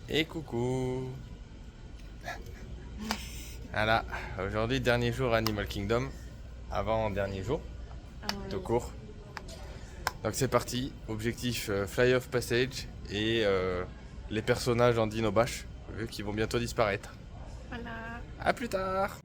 Et coucou. Voilà, aujourd'hui dernier jour Animal Kingdom, avant-dernier jour, tout court. Donc c'est parti, objectif Fly of Passage et les personnages en Dino Bash, vu qu'ils vont bientôt disparaître. Voilà. A plus tard.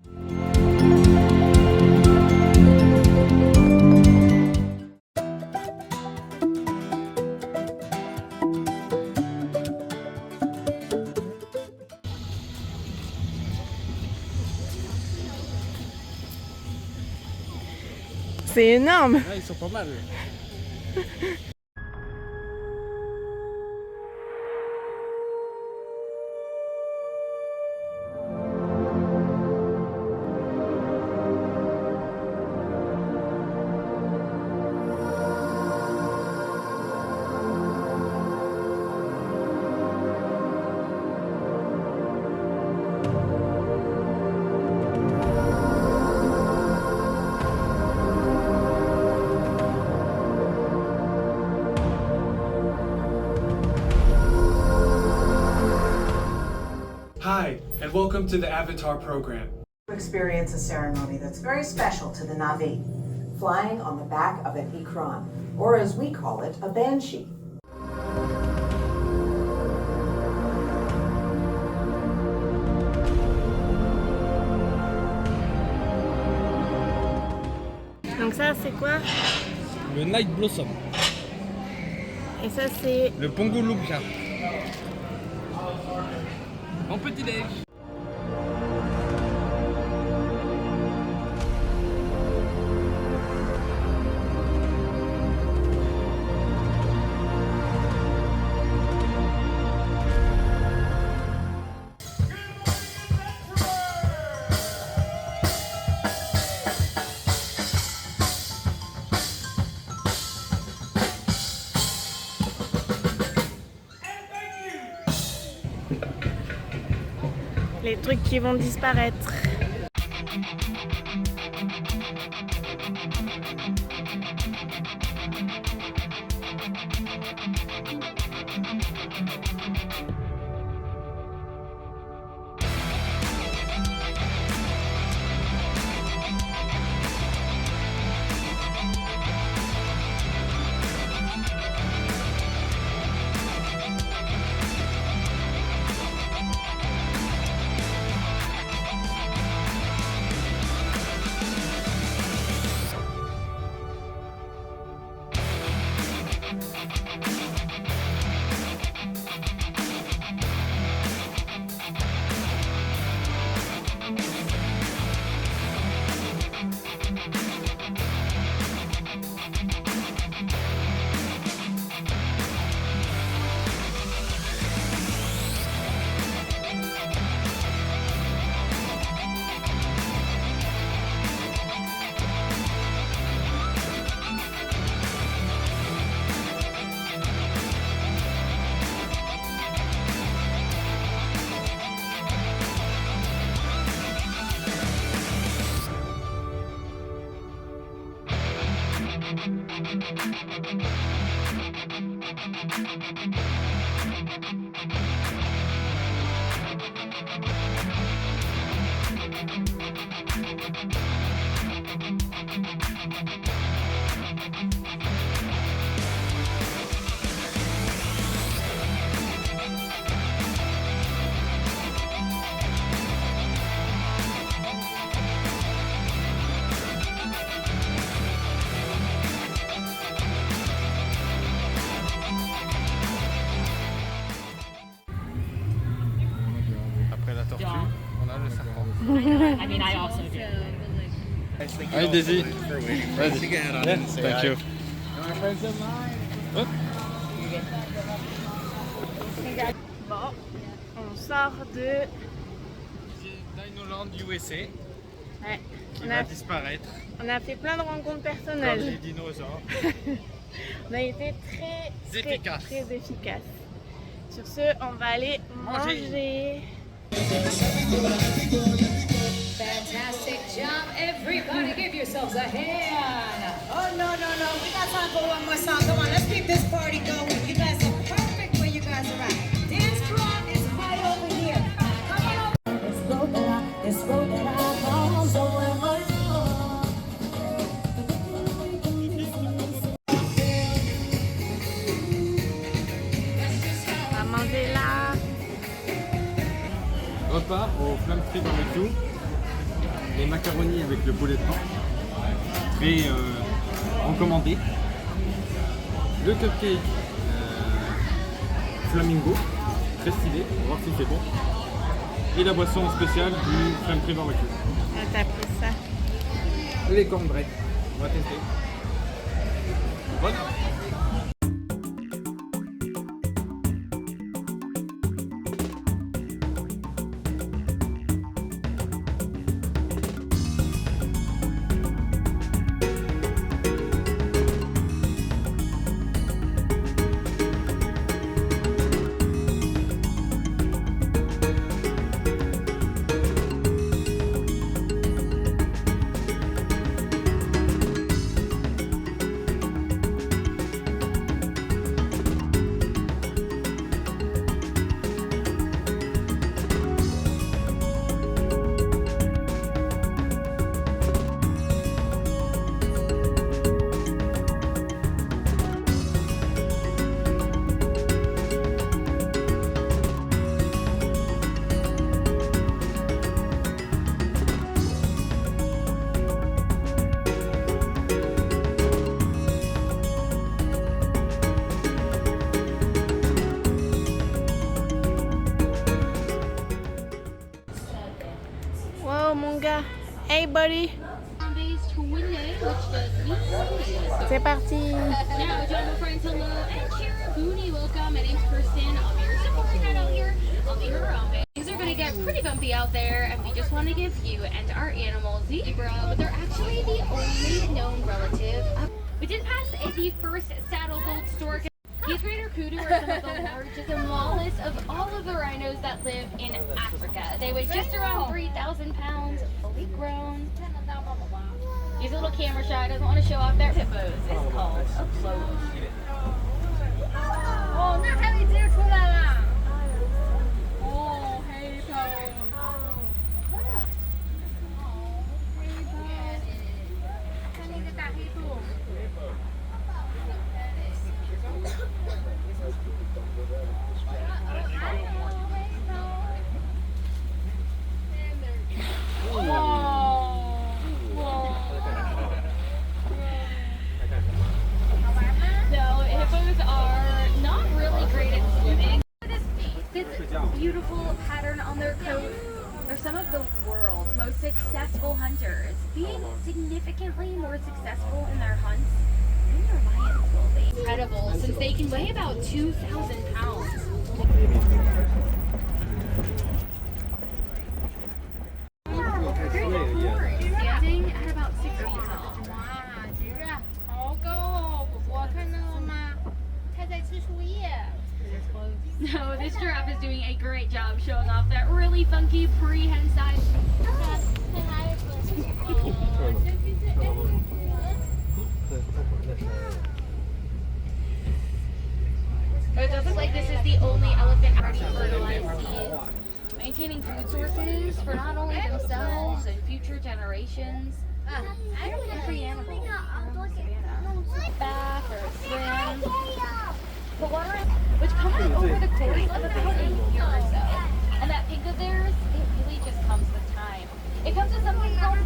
C'est énorme. Ah, ils sont pas mal. Hi, and welcome to the Avatar program. Experience a ceremony that's very special to the Na'vi, flying on the back of an Ikran, or as we call it, a banshee. Donc ça c'est quoi? Le Night Blossom, Et ça c'est... le Pongo Lumpia. Bon petit déj. les trucs qui vont disparaître. Après la tortue, on a le serpent. I mean, I also do. Allez Daisy, vas-y. Yeah, thank you. Bon, on sort de... Dinoland USA, Ouais, qui on va a, disparaître, on a fait plein de rencontres comme personnelles. les dinosaures. On a été très Efficace. très efficace. Sur ce, on va aller manger. Fantastic job, everybody. Give yourselves a hand. Oh, no. We got time for one more song. Come on, let's keep this party going. You guys are perfect where you guys are at. Dance club is va manger là. Repas au flamme frit barbecue, les macaronis avec le poulet de pain, très recommandé. Le cupcake flamingo, très stylé, on va voir si c'est bon. Et la boisson spéciale du flamme frit barbecue. Ah, t'as pris ça. Les cornbread, on va tester. Voilà. Wow, mon gars. Hey, buddy. C'est parti. Now, John, friends, hello, and Sharon Booney, welcome. My name's Kristen. I'll be your support tonight out here. I'll be her Things are going to get pretty bumpy out there, and we just want to give you and our animals zebra, but they're actually the only known relative. We did pass the first saddle gold stork. These greater kudu are some of the largest and smallest of all of the rhinos that live in Africa. They weigh just around 3,000 pounds, fully grown. He's a little camera shy, doesn't want to show off their hippos. It's called a float. 哦，那还没接出来啦。哦，黑头。看那个大黑兔。No, hippos are not really great at swimming. This beautiful pattern on their coat. They're some of the world's most successful hunters, being significantly more successful in their hunts than their lions will be. Incredible, since they can weigh about 2,000 pounds. Standing at about 6 feet tall. 哇，吉瑞，好高哦！我看到了吗？它在吃树叶。 No, this giraffe is doing a great job showing off that really funky prehensile. It doesn't look like this is the only elephant already fertilized seeds. Maintaining food sources for not only themselves and future generations. Every animal on the savannah. Bath or swim. The water which comes over the course of about a year or so. And that pink of theirs, it really just comes with time. It comes with something called,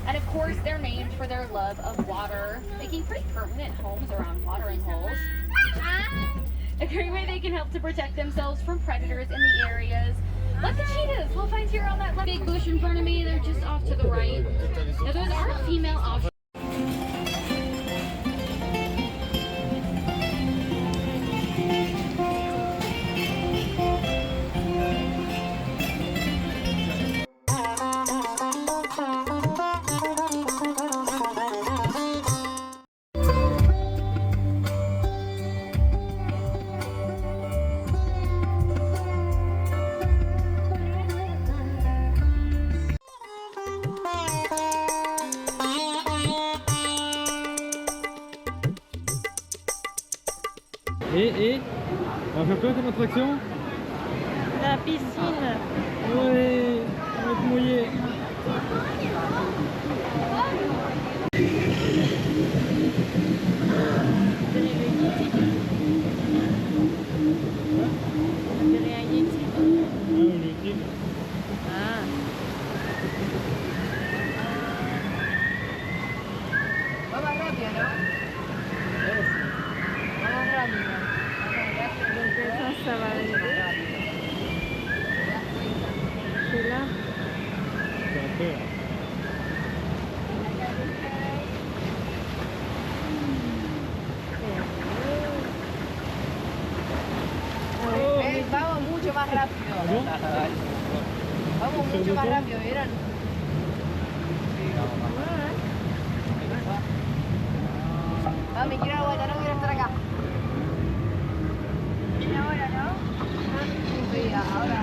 and of course they're named for their love of water, making pretty permanent homes around watering holes. A great way they can help to protect themselves from predators in the areas. Like the cheetahs, we'll find here on that big bush in front of me, they're just off to the right. Now those are female offspring. Et on va faire quoi comme attraction? La piscine. Ouais, on va être mouillé. más rápido. Vamos mucho más rápido, ¿vieron? Ah, me quiero aguantar, no quiero estar acá. ¿Y ahora no? Sí, ahora.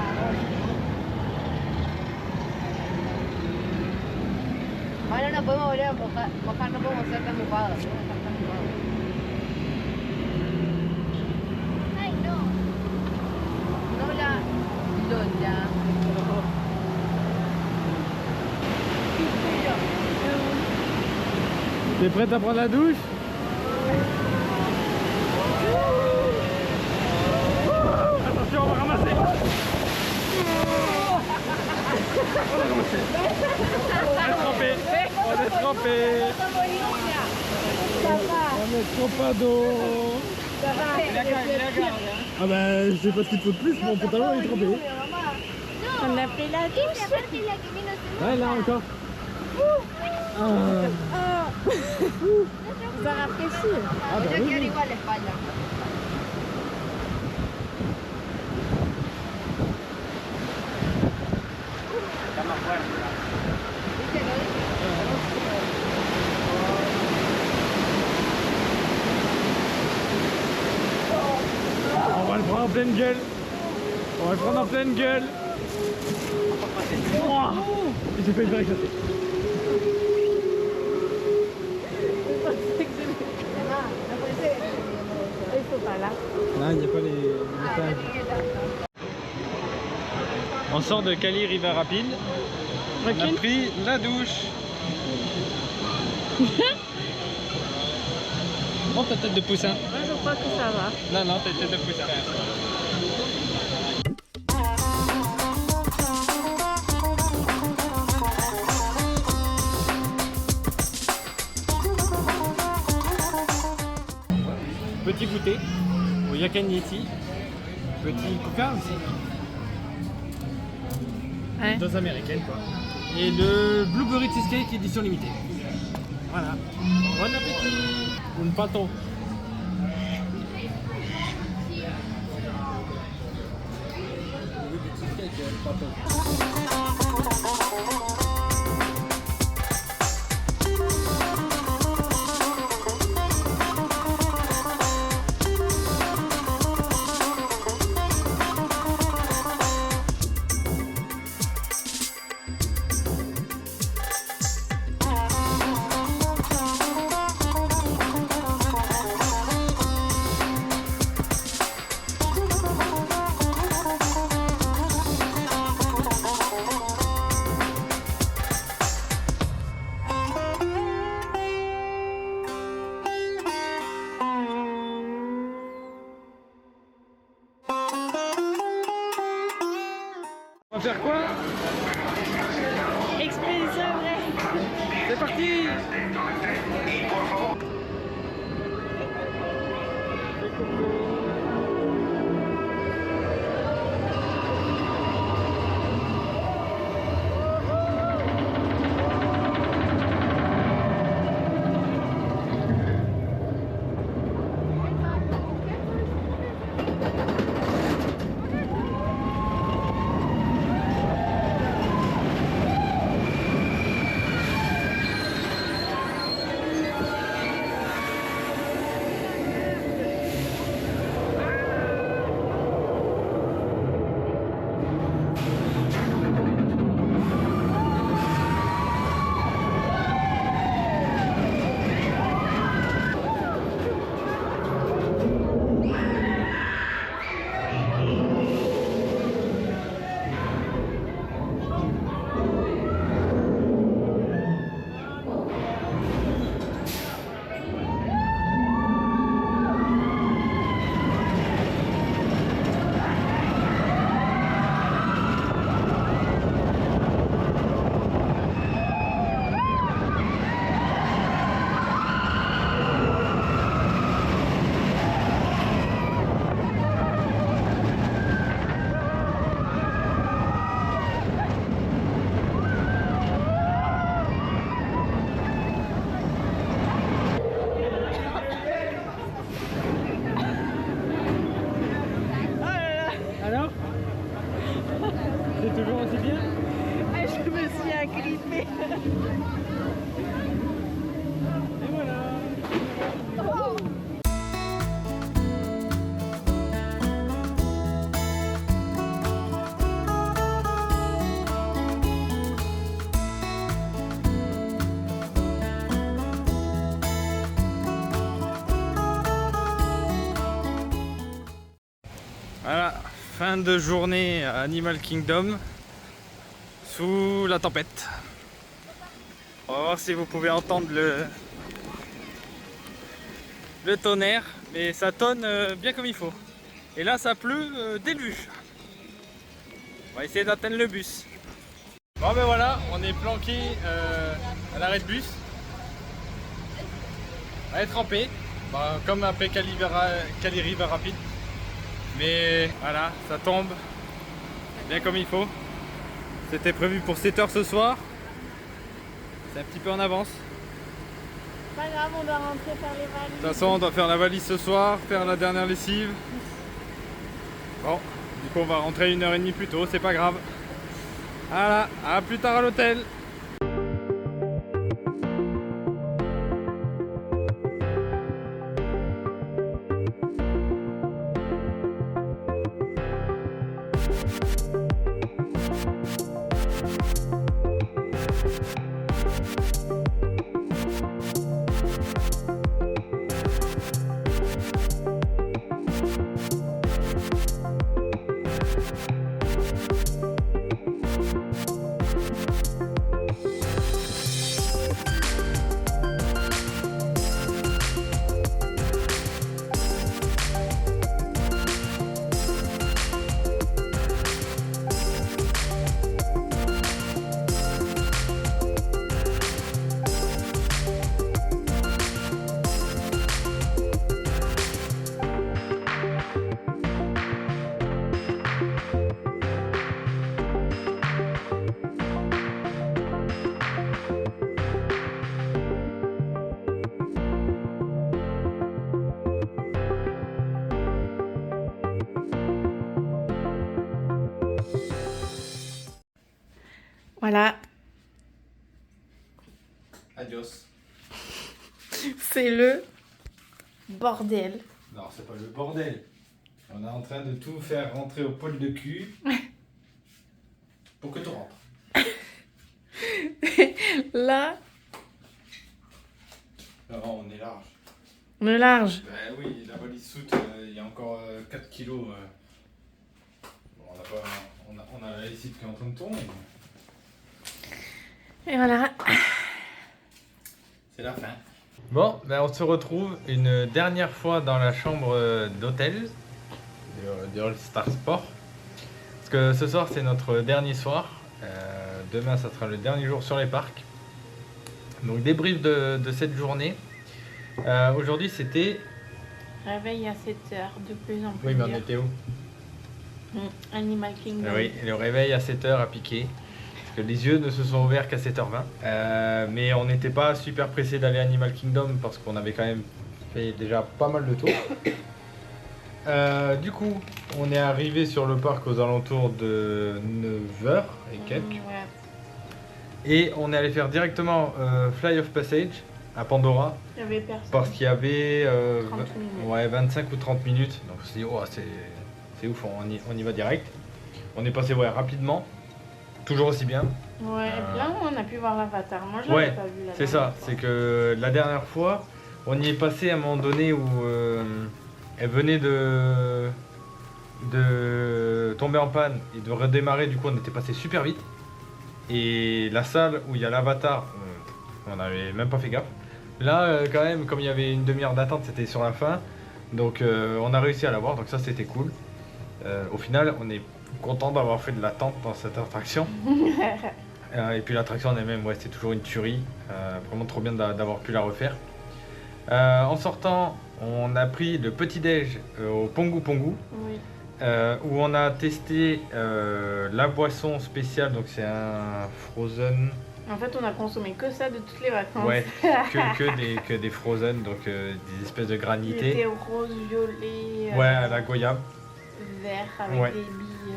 Ahora no podemos volver a mojar, no podemos ser tan mojados. Ay, no. No la Lola. T'es prête à prendre la douche? Attention, on va ramasser. On est trempé. On est trempé. On est trempado. Ah bah je sais pas ce qu'il te faut de plus, mon pantalon est trempé. On a pris la douche. Ouais là encore. Ça rafraîchit. Ah bah Yo oui, quiero oui. igual la espalda. ¿Viste? Lo On va le prendre en pleine gueule. On va le prendre en pleine gueule. Ouah, j'ai failli le faire éclater. Ils sont pas là. Là, il n'y a pas les messages. On sort de Cali River Rapide. On a pris la douche. Oh, ta tête de poussin. Moi, je crois que ça va. Non, non, ta tête de poussin. Petit goûter au Yakanyeti. Petit coca aussi. Ouais. Dose américaine quoi. Et le Blueberry Cheesecake édition limitée. Voilà. Bon appétit. Un pâteau. On va faire quoi? Expédition vraie. C'est parti! C'est toujours aussi bien? Ah, je me suis agrippée. Et voilà. Voilà, fin de journée à Animal Kingdom sous la tempête. On va voir si vous pouvez entendre le tonnerre, mais ça tonne bien comme il faut. Et là ça pleut dès le bus. On va essayer d'atteindre le bus. Bon ben voilà, on est planqué à l'arrêt de bus. On va être trempé, comme après Cali River Rapid. Mais voilà, ça tombe bien comme il faut. C'était prévu pour 7 h ce soir. C'est un petit peu en avance. Pas grave, on doit rentrer faire les valises. De toute façon, on doit faire la valise ce soir, faire la dernière lessive. Bon, du coup, on va rentrer 1h30 plus tôt, c'est pas grave. Voilà, à plus tard à l'hôtel. Voilà, Adios. c'est le bordel. Non, c'est pas le bordel. On est en train de tout faire rentrer au pôle de cul pour que tu rentres. Là, Non, on est large. on est large. Ben oui, la valise soute, il y a encore 4 kilos. Bon, on a la lessive qui est en train de tourner. Et voilà. C'est la fin. Bon, ben on se retrouve une dernière fois dans la chambre d'hôtel du All Star Sport. Parce que ce soir c'est notre dernier soir. Demain ça sera le dernier jour sur les parcs. Donc débrief de cette journée. Aujourd'hui c'était... Réveil à 7 h, de plus en plus. Oui mais on dur. était où? Animal Kingdom. Oui, le réveil à 7 h a piqué. Parce que les yeux ne se sont ouverts qu'à 7h20. Mais on n'était pas super pressé d'aller à Animal Kingdom parce qu'on avait quand même fait déjà pas mal de tours. Du coup, on est arrivé sur le parc aux alentours de 9h et quelques. Ouais. Et on est allé faire directement Fly of Passage à Pandora. Il y avait personne. Parce qu'il y avait 30 minutes. ouais, 25 ou 30 minutes. Donc on s'est dit, oh, c'est ouf, on y va direct. On est passé rapidement. Toujours aussi bien. Ouais, et puis là on a pu voir l'avatar. Moi je Ouais, l'avais pas vu là. c'est ça. C'est que la dernière fois, on y est passé à un moment donné où elle venait de tomber en panne et de redémarrer. Du coup, on était passé super vite. Et la salle où il y a l'avatar, on n'avait même pas fait gaffe. Là, quand même, comme il y avait une demi-heure d'attente, c'était sur la fin. Donc, on a réussi à la voir. Donc ça, c'était cool. Au final, on est content d'avoir fait de l'attente dans cette attraction. Et puis l'attraction en elle-même, ouais, c'est toujours une tuerie. Vraiment trop bien d'avoir pu la refaire. En sortant, on a pris le petit-déj au Pongu Pongu. Oui. Où on a testé la boisson spéciale. Donc c'est un Frozen. En fait, on a consommé que ça de toutes les vacances. Ouais, que des Frozen, donc des espèces de Il granités. était rose, violet, Ouais, à la goyave. vert avec Ouais. des billes.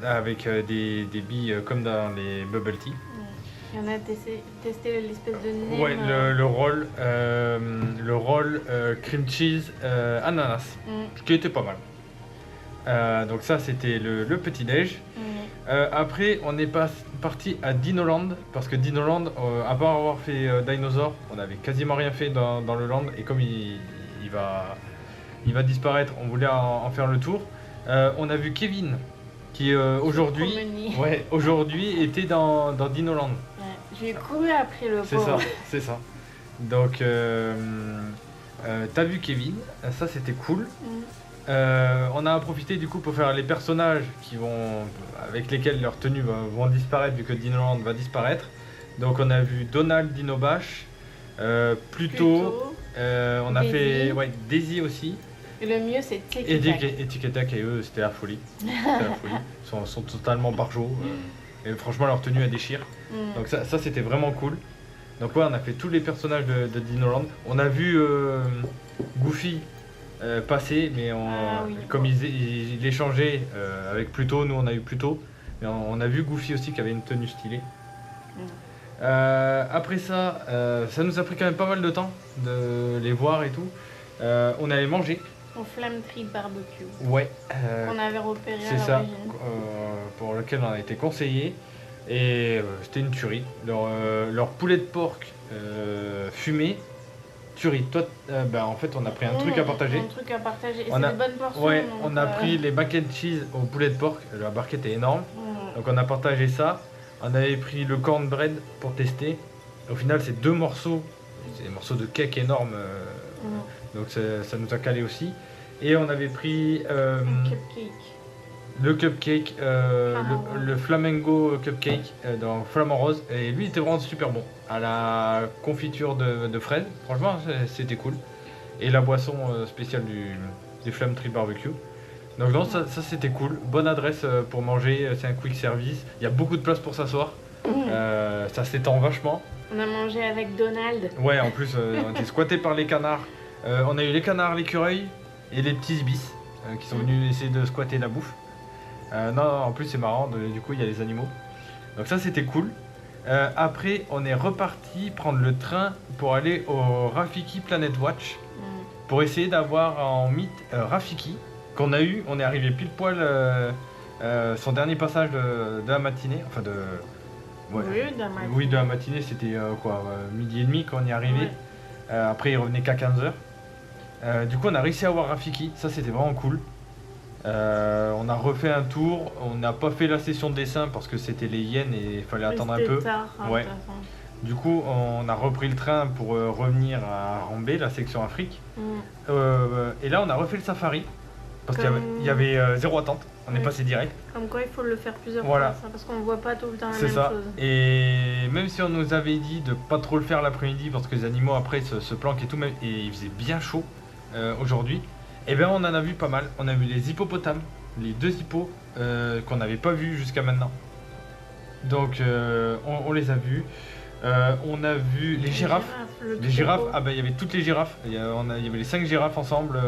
avec des billes comme dans les bubble tea. Et on a testé l'espèce de nem. Ouais, le roll cream cheese ananas, qui était pas mal. Donc ça c'était le petit déj. Après on est parti à Dinoland parce que Dinoland, à part avoir fait Dinosaur, on avait quasiment rien fait dans le land et comme il va disparaître, on voulait en faire le tour. On a vu Kevin qui aujourd'hui était dans Dinoland. J'ai couru après le pauvre. C'est ça. Donc t'as vu Kevin, ça c'était cool. On a profité du coup pour faire les personnages avec lesquels leurs tenues vont disparaître vu que Dinoland va disparaître. Donc on a vu Donald Dinobash, Pluto, on a fait Daisy aussi. Et le mieux c'est et Tic et Tac et eux c'était la folie. Ils sont totalement barjots. Et franchement leur tenue elle déchire. Donc ça c'était vraiment cool. Donc ouais on a fait tous les personnages de Dinoland. On a vu Goofy passer mais comme il échangeait avec Pluto, nous on a eu Pluto. Mais on a vu Goofy aussi qui avait une tenue stylée. Après ça nous a pris quand même pas mal de temps de les voir et tout. On allait manger. Au Flam Tree Barbecue. Ouais. Qu'on avait repéré à c'est ça, l'origine. pour lequel on a été conseillé. Et c'était une tuerie. Leur poulet de porc fumé, tuerie. Toi, en fait, on a pris un truc à partager. Un truc à partager. Et On c'est a- des bonnes portions. Ouais, donc, on a pris les mac and cheese au poulet de porc. La barquette est énorme. Donc on a partagé ça. On avait pris le cornbread pour tester. Au final, c'est 2 morceaux. C'est des morceaux de cake énormes. Donc ça nous a calé aussi. Et on avait pris un cupcake. le cupcake, le Flamengo cupcake dans Flamant Rose. Et lui, il était vraiment super bon. À la confiture de fraises. Franchement, c'était cool. Et la boisson spéciale du Flam Tree Barbecue. Donc non, ça c'était cool. Bonne adresse pour manger. C'est un quick service. Il y a beaucoup de place pour s'asseoir. Ça s'étend vachement. On a mangé avec Donald. Ouais, en plus, on était squatté par les canards. On a eu les canards, l'écureuil et les petits ibis qui sont venus essayer de squatter la bouffe. Non, en plus, c'est marrant, du coup, il y a les animaux. Donc, ça, c'était cool. Après, on est reparti prendre le train pour aller au Rafiki Planet Watch pour essayer d'avoir en mythe Rafiki qu'on a eu. On est arrivé pile poil son dernier passage de la matinée. Enfin, de. Ouais. Oui, de la matinée, c'était midi et demi quand on y est arrivé. Après, il revenait qu'à 15h. Du coup, on a réussi à voir Rafiki, ça c'était vraiment cool. On a refait un tour, on n'a pas fait la session de dessin parce que c'était les hyènes et il fallait attendre un peu. Tard, ouais. Du coup, on a repris le train pour revenir à Rambé, la section Afrique. Et là, on a refait le safari parce qu'il y avait 0 attente. On est passé direct. Comme quoi, il faut le faire plusieurs Voilà. fois, ça, parce qu'on ne voit pas tout le temps la C'est même ça. chose. Et même si on nous avait dit de pas trop le faire l'après-midi parce que les animaux après se planquent et tout, et il faisait bien chaud aujourd'hui, et bien on en a vu pas mal. On a vu les hippopotames, les 2 hippos qu'on n'avait pas vus jusqu'à maintenant. Donc on les a vus. On a vu les girafes. Les girafes, il y avait toutes les girafes. Il y avait les 5 girafes ensemble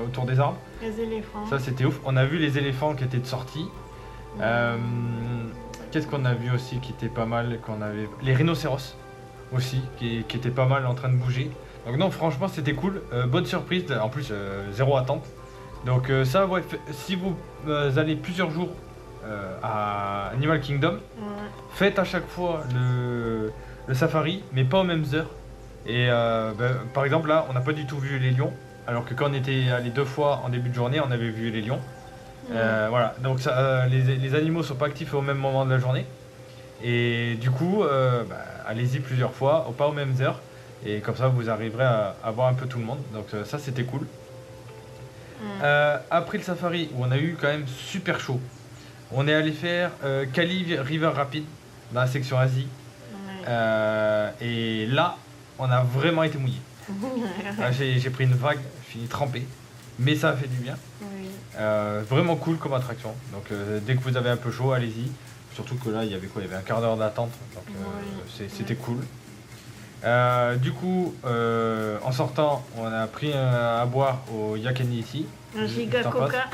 autour des arbres. Les éléphants. Ça c'était ouf. On a vu les éléphants qui étaient de sortie. Qu'est-ce qu'on a vu aussi qui était pas mal les rhinocéros aussi qui étaient pas mal en train de bouger. Donc non franchement c'était cool. Bonne surprise. En plus 0 attente. Donc ça ouais, si vous allez plusieurs jours à Animal Kingdom, faites à chaque fois le safari mais pas aux mêmes heures. Et par exemple là on n'a pas du tout vu les lions. Alors que quand on était allé 2 fois en début de journée on avait vu les lions. Voilà, donc les animaux sont pas actifs au même moment de la journée. Et du coup, allez-y plusieurs fois, pas aux mêmes heures. Et comme ça, vous arriverez à voir un peu tout le monde. Donc ça, c'était cool. Après le safari, où on a eu quand même super chaud, on est allé faire Kali River Rapid dans la section Asie. Et là, on a vraiment été mouillé. J'ai pris une vague, je finis trempé. Mais ça a fait du bien. Vraiment cool comme attraction. Donc dès que vous avez un peu chaud, allez-y. Surtout que là, il y avait un quart d'heure d'attente. Donc c'était cool. Du coup, en sortant, on a pris à boire au Yak & Yeti. Un giga coca.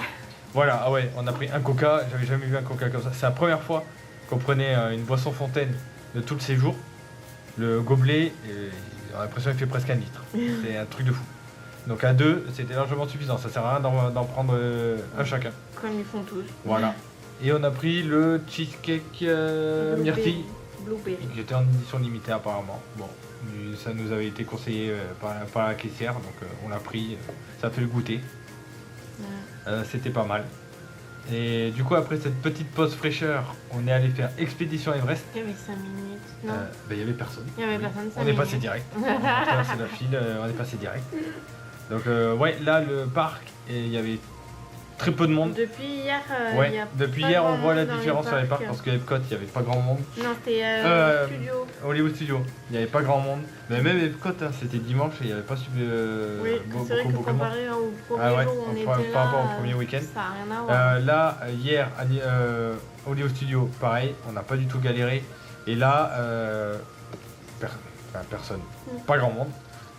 Voilà, ah ouais, on a pris un coca, j'avais jamais vu un coca comme ça. C'est la première fois qu'on prenait une boisson fontaine de tout le séjour. Le gobelet, on a l'impression qu'il fait presque 1 litre. C'est un truc de fou. Donc à 2, c'était largement suffisant. Ça sert à rien d'en prendre un chacun. Comme ils font tous. Voilà. Et on a pris le cheesecake myrtille, Blueberry. qui était en édition limitée apparemment. Bon, ça nous avait été conseillé par la caissière, donc on l'a pris. Ça a fait le goûter. C'était pas mal. Et du coup, après cette petite pause fraîcheur, on est allé faire Expédition Everest. Il y avait 5 minutes. Non. Il y avait personne. Il y avait personne. On est passé direct. On a traversé la file, on est passé direct. Donc ouais, là le parc, il y avait très peu de monde. Depuis hier, Ouais, il y a depuis pas hier grand on voit la monde dans différence sur les parcs parce qu'à Epcot il n'y avait pas grand monde. Non, c'était studio. Hollywood Studio, il n'y avait pas grand monde. Mais même Epcot, hein, c'était dimanche et il n'y avait pas Oui, c'est vrai que beaucoup de monde. comparé au premier Ah ouais, jour où on était par là, rapport au premier week-end. ça n'a rien à voir. Là, hier, Hollywood Studio, pareil, on n'a pas du tout galéré. Et là, personne, pas grand monde.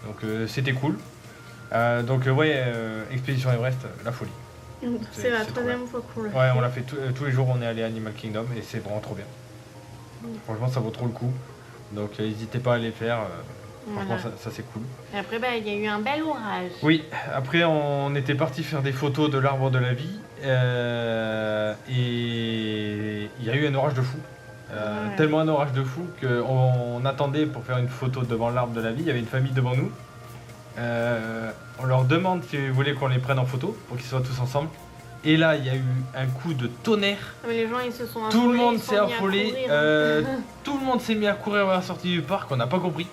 Donc c'était cool. Donc ouais, Expédition Everest, la folie. C'est la trop troisième fois qu'on le fait. Ouais, on l'a fait tous les jours, on est allé à Animal Kingdom et c'est vraiment trop bien. Franchement, ça vaut trop le coup. Donc n'hésitez pas à les faire. Franchement, Voilà. ça c'est cool. Et après, bah, il y a eu un bel orage. Oui, après on était parti faire des photos de l'arbre de la vie et il y a eu un orage de fou. Ouais. Tellement un orage de fou qu'on attendait pour faire une photo devant l'arbre de la vie. Il y avait une famille devant nous. On leur demande s'ils voulaient qu'on les prenne en photo pour qu'ils soient tous ensemble. Et là, il y a eu un coup de tonnerre. Mais les gens, ils se sont affolés. Tout le monde ils sont s'est mis à affolé. courir. Tout le monde s'est mis à courir vers la sortie du parc. On n'a pas compris.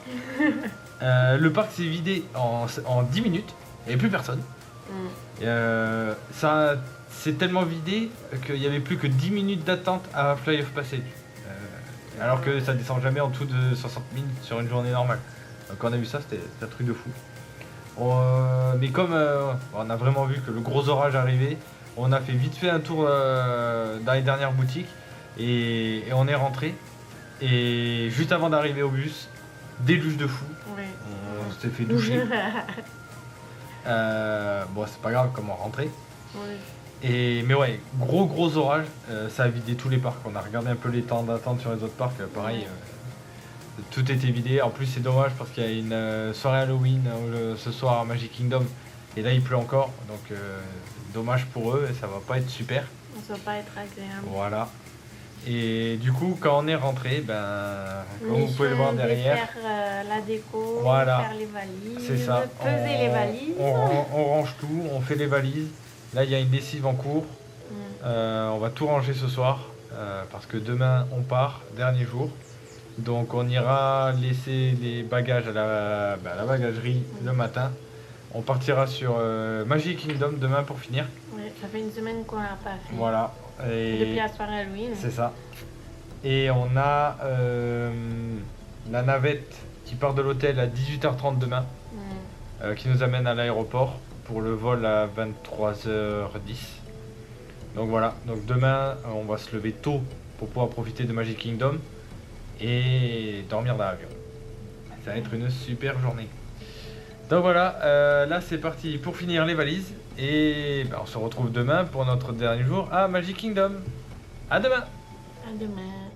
Le parc s'est vidé en 10 minutes. Il n'y avait plus personne. Ça s'est tellement vidé qu'il n'y avait plus que 10 minutes d'attente à Fly of Passage. Alors que ça descend jamais en dessous de 60 minutes sur une journée normale. Donc quand on a vu ça, c'était un truc de fou. Mais comme on a vraiment vu que le gros orage arrivait, on a fait vite fait un tour dans les dernières boutiques et on est rentré. Et juste avant d'arriver au bus, déluge de fou. Ouais. On s'était fait doucher. Bon, c'est pas grave comment rentrer. Ouais. Mais ouais, gros orage, ça a vidé tous les parcs. On a regardé un peu les temps d'attente sur les autres parcs, pareil, tout était vidé. En plus, c'est dommage parce qu'il y a une soirée Halloween ce soir à Magic Kingdom et là il pleut encore, donc dommage pour eux et ça va pas être super. Ça va pas être agréable. Voilà. Et du coup, quand on est rentré, comme vous pouvez le voir derrière, Faire la déco, Voilà. faire les valises, c'est ça. peser les valises. On range tout, on fait les valises. Là, il y a une lessive en cours. On va tout ranger ce soir parce que demain on part, dernier jour. Donc on ira laisser les bagages à la bagagerie le matin. On partira sur Magic Kingdom demain pour finir. Ouais, ça fait une semaine qu'on l'a pas fait. Voilà. Et Depuis la soirée Halloween. c'est ça. Et on a la navette qui part de l'hôtel à 18h30 demain, qui nous amène à l'aéroport pour le vol à 23h10. Donc voilà, donc demain on va se lever tôt pour pouvoir profiter de Magic Kingdom et dormir dans l'avion. Ça va être une super journée. Donc voilà, là c'est parti pour finir les valises et on se retrouve demain pour notre dernier jour à Magic Kingdom. À demain. À demain.